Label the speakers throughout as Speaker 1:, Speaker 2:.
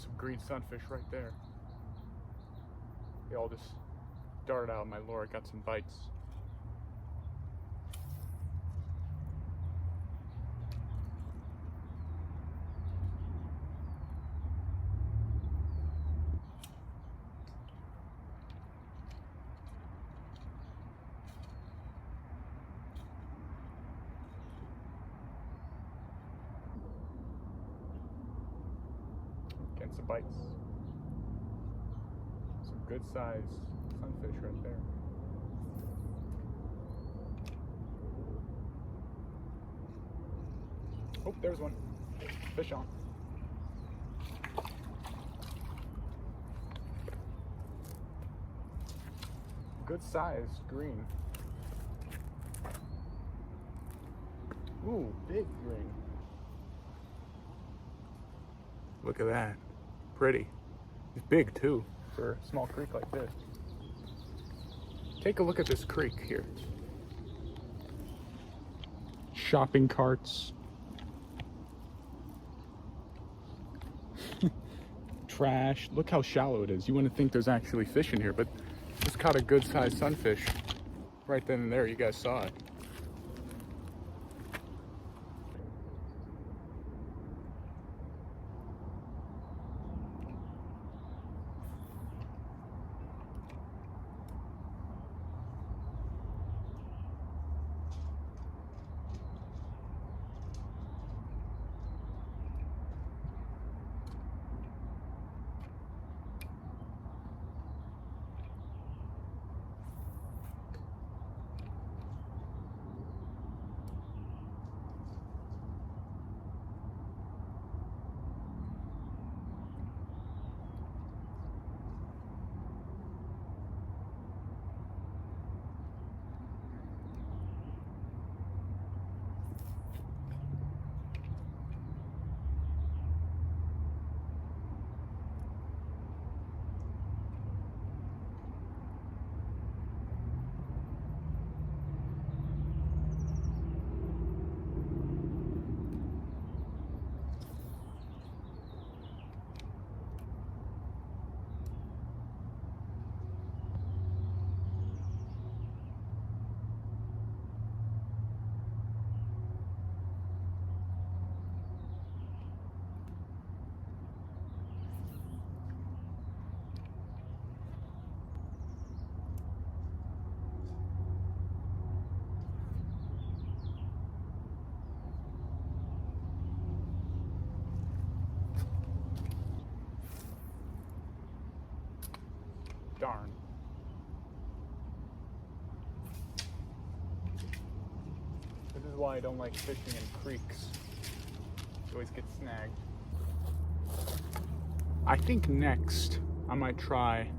Speaker 1: some green sunfish right there. They all just darted out of my lure. I got some bites. Getting some bites. Some good sized sunfish right there. Oh, there's one. Fish on. Good sized green. Ooh, big green. Look at that. Pretty. It's big too for a small creek like this. Take a look at this creek here. Shopping carts. Trash. Look how shallow it is. You wouldn't think there's actually fish in here, but just caught a good sized sunfish right then and there. You guys saw it. Darn. This is why I don't like fishing in creeks. You always get snagged. I think next I might try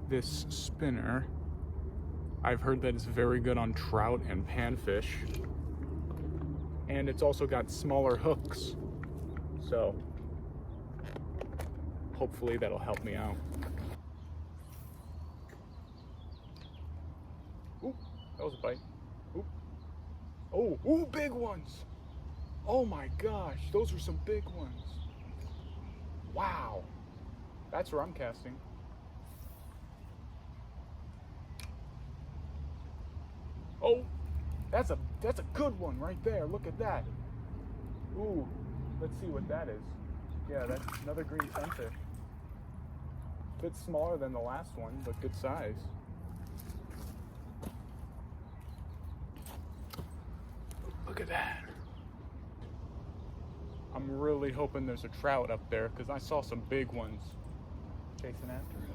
Speaker 1: this spinner. I've heard that it's very good on trout and panfish. And it's also got smaller hooks. So hopefully that'll help me out. Ooh, that was a bite. Ooh. Oh, ooh, big ones. Oh my gosh, those are some big ones. Wow. That's where I'm casting. Oh, that's a good one right there. Look at that. Ooh, let's see what that is. Yeah, that's another green sunfish. A bit smaller than the last one, but good size. Look at that. I'm really hoping there's a trout up there because I saw some big ones chasing after it.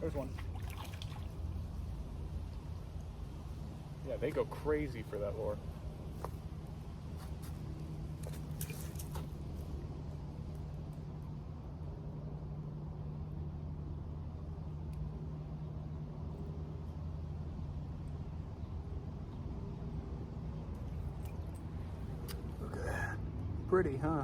Speaker 1: There's one. Yeah, they go crazy for that lure. Look at that. Pretty, huh?